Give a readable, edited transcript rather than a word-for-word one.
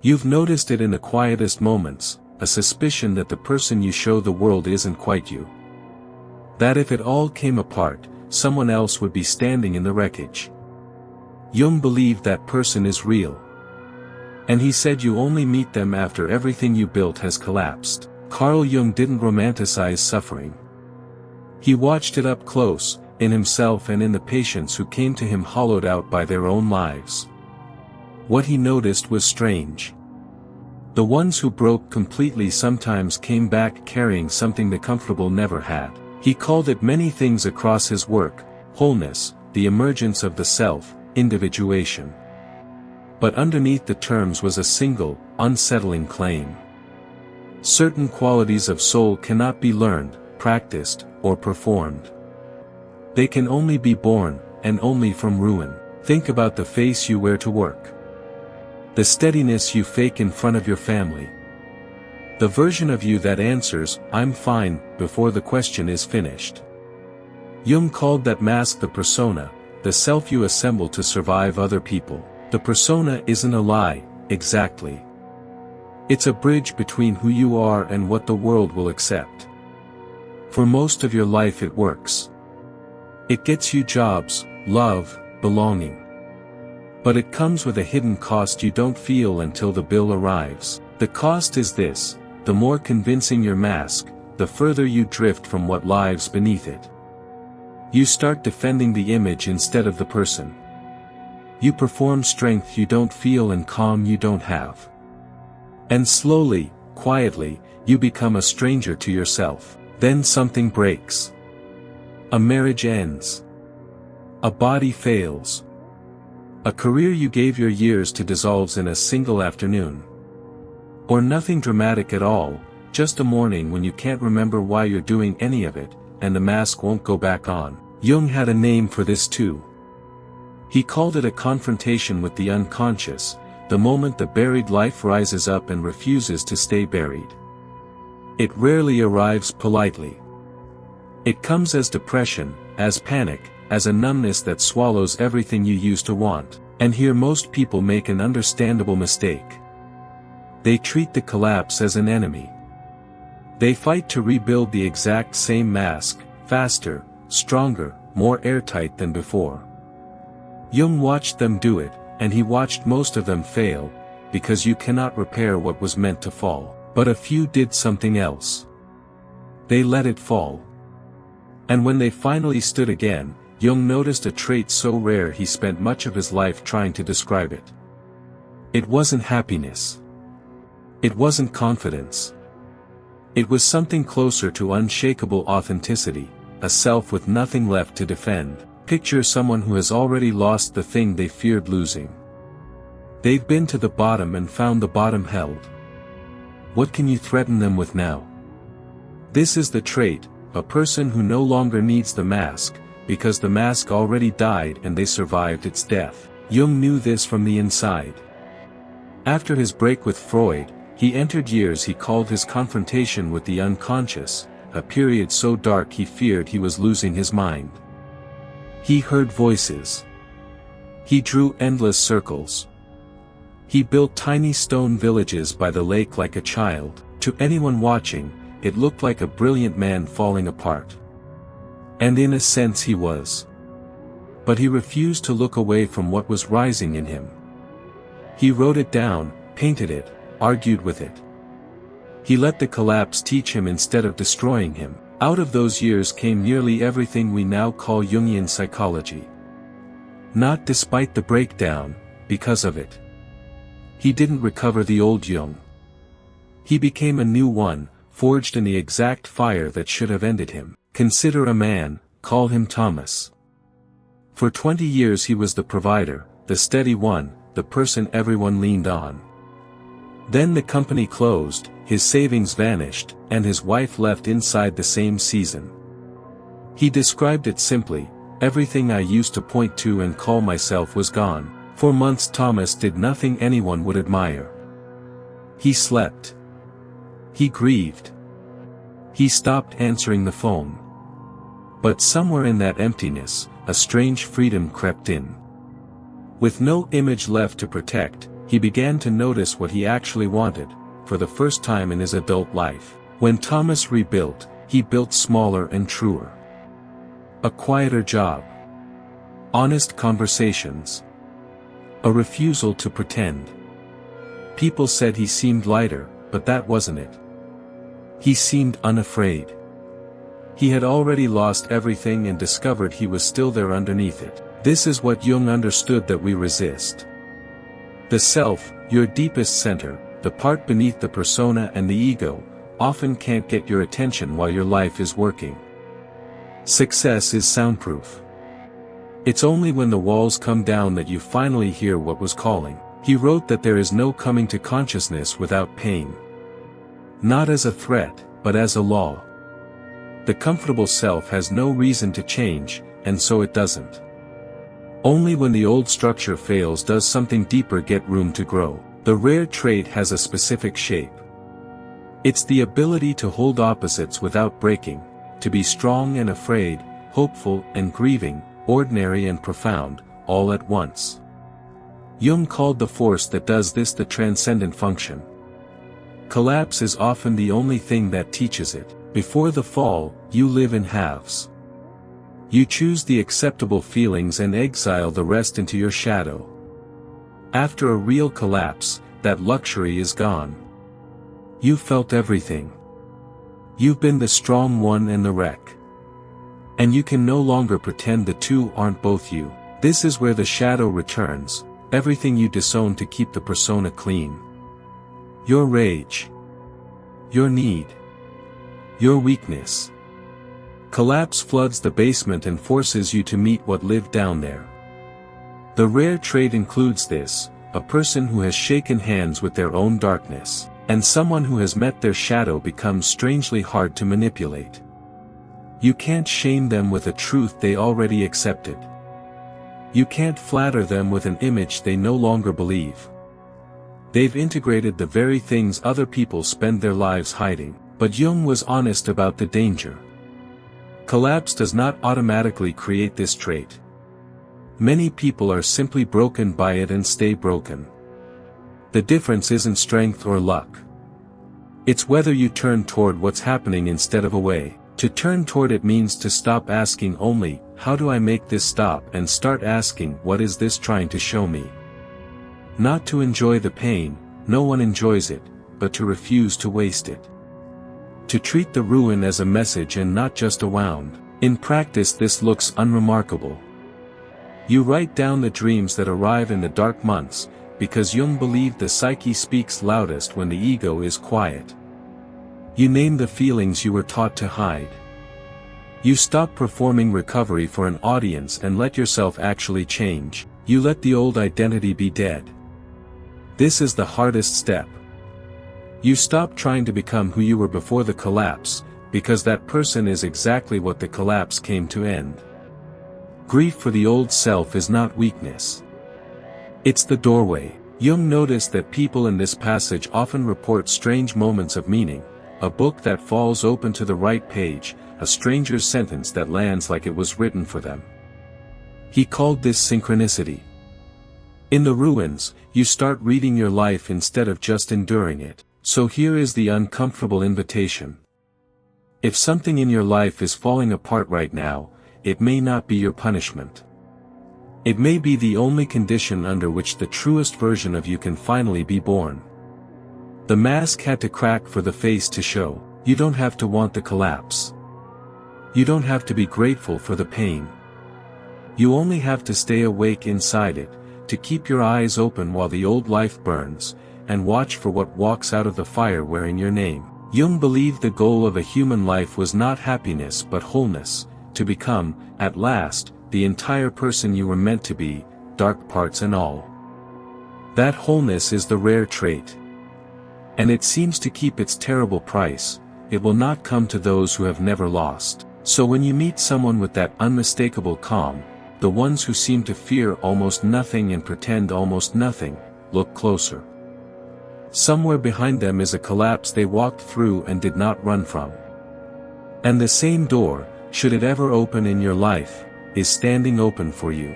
You've noticed it in the quietest moments, a suspicion that the person you show the world isn't quite you. That if it all came apart, someone else would be standing in the wreckage. Jung believed that person is real. And he said you only meet them after everything you built has collapsed. Carl Jung didn't romanticize suffering. He watched it up close, in himself and in the patients who came to him hollowed out by their own lives. What he noticed was strange. The ones who broke completely sometimes came back carrying something the comfortable never had. He called it many things across his work: wholeness, the emergence of the self, individuation. But underneath the terms was a single, unsettling claim. Certain qualities of soul cannot be learned, practiced, or performed. They can only be born, and only from ruin. Think about the face you wear to work. The steadiness you fake in front of your family. The version of you that answers, "I'm fine," before the question is finished. Jung called that mask the persona, the self you assemble to survive other people. The persona isn't a lie, exactly. It's a bridge between who you are and what the world will accept. For most of your life it works. It gets you jobs, love, belonging. But it comes with a hidden cost you don't feel until the bill arrives. The cost is this: the more convincing your mask, the further you drift from what lies beneath it. You start defending the image instead of the person. You perform strength you don't feel and calm you don't have. And slowly, quietly, you become a stranger to yourself. Then something breaks. A marriage ends. A body fails. A career you gave your years to dissolves in a single afternoon. Or nothing dramatic at all, just a morning when you can't remember why you're doing any of it, and the mask won't go back on. Jung had a name for this too. He called it a confrontation with the unconscious, the moment the buried life rises up and refuses to stay buried. It rarely arrives politely. It comes as depression, as panic, as a numbness that swallows everything you used to want. And here most people make an understandable mistake. They treat the collapse as an enemy. They fight to rebuild the exact same mask, faster, stronger, more airtight than before. Jung watched them do it, and he watched most of them fail, because you cannot repair what was meant to fall. But a few did something else. They let it fall. And when they finally stood again, Jung noticed a trait so rare he spent much of his life trying to describe it. It wasn't happiness. It wasn't confidence. It was something closer to unshakable authenticity, a self with nothing left to defend. Picture someone who has already lost the thing they feared losing. They've been to the bottom and found the bottom held. What can you threaten them with now? This is the trait, a person who no longer needs the mask, because the mask already died and they survived its death. Jung knew this from the inside. After his break with Freud, he entered years he called his confrontation with the unconscious, a period so dark he feared he was losing his mind. He heard voices. He drew endless circles. He built tiny stone villages by the lake like a child. To anyone watching, it looked like a brilliant man falling apart. And in a sense he was. But he refused to look away from what was rising in him. He wrote it down, painted it, argued with it. He let the collapse teach him instead of destroying him. Out of those years came nearly everything we now call Jungian psychology. Not despite the breakdown, because of it. He didn't recover the old Jung. He became a new one, forged in the exact fire that should have ended him. Consider a man, call him Thomas. For 20 years he was the provider, the steady one, the person everyone leaned on. Then the company closed, his savings vanished, and his wife left inside the same season. He described it simply: everything I used to point to and call myself was gone. For months Thomas did nothing anyone would admire. He slept. He grieved. He stopped answering the phone. But somewhere in that emptiness, a strange freedom crept in. With no image left to protect, he began to notice what he actually wanted, for the first time in his adult life. When Thomas rebuilt, he built smaller and truer. A quieter job. Honest conversations. A refusal to pretend. People said he seemed lighter, but that wasn't it. He seemed unafraid. He had already lost everything and discovered he was still there underneath it. This is what Jung understood that we resist. The self, your deepest center, the part beneath the persona and the ego, often can't get your attention while your life is working. Success is soundproof. It's only when the walls come down that you finally hear what was calling. He wrote that there is no coming to consciousness without pain. Not as a threat, but as a law. The comfortable self has no reason to change, and so it doesn't. Only when the old structure fails does something deeper get room to grow. The rare trait has a specific shape. It's the ability to hold opposites without breaking, to be strong and afraid, hopeful and grieving, ordinary and profound, all at once. Jung called the force that does this the transcendent function. Collapse is often the only thing that teaches it. Before the fall, you live in halves. You choose the acceptable feelings and exile the rest into your shadow. After a real collapse, that luxury is gone. You felt everything. You've been the strong one and the wreck. And you can no longer pretend the two aren't both you. This is where the shadow returns, everything you disown to keep the persona clean. Your rage. Your need. Your weakness. Collapse floods the basement and forces you to meet what lived down there. The rare trait includes this, a person who has shaken hands with their own darkness, and someone who has met their shadow becomes strangely hard to manipulate. You can't shame them with a truth they already accepted. You can't flatter them with an image they no longer believe. They've integrated the very things other people spend their lives hiding, but Jung was honest about the danger. Collapse does not automatically create this trait. Many people are simply broken by it and stay broken. The difference isn't strength or luck. It's whether you turn toward what's happening instead of away. To turn toward it means to stop asking only, how do I make this stop, and start asking, what is this trying to show me? Not to enjoy the pain, no one enjoys it, but to refuse to waste it. To treat the ruin as a message and not just a wound. In practice this looks unremarkable. You write down the dreams that arrive in the dark months, because Jung believed the psyche speaks loudest when the ego is quiet. You name the feelings you were taught to hide. You stop performing recovery for an audience and let yourself actually change. You let the old identity be dead. This is the hardest step. You stop trying to become who you were before the collapse, because that person is exactly what the collapse came to end. Grief for the old self is not weakness. It's the doorway. Jung noticed that people in this passage often report strange moments of meaning, a book that falls open to the right page, a stranger's sentence that lands like it was written for them. He called this synchronicity. In the ruins, you start reading your life instead of just enduring it. So here is the uncomfortable invitation. If something in your life is falling apart right now, it may not be your punishment. It may be the only condition under which the truest version of you can finally be born. The mask had to crack for the face to show. You don't have to want the collapse. You don't have to be grateful for the pain. You only have to stay awake inside it, to keep your eyes open while the old life burns, and watch for what walks out of the fire wearing your name. Jung believed the goal of a human life was not happiness but wholeness, to become, at last, the entire person you were meant to be, dark parts and all. That wholeness is the rare trait. And it seems to keep its terrible price. It will not come to those who have never lost. So when you meet someone with that unmistakable calm, the ones who seem to fear almost nothing and pretend almost nothing, look closer. Somewhere behind them is a collapse they walked through and did not run from. And the same door, should it ever open in your life, is standing open for you.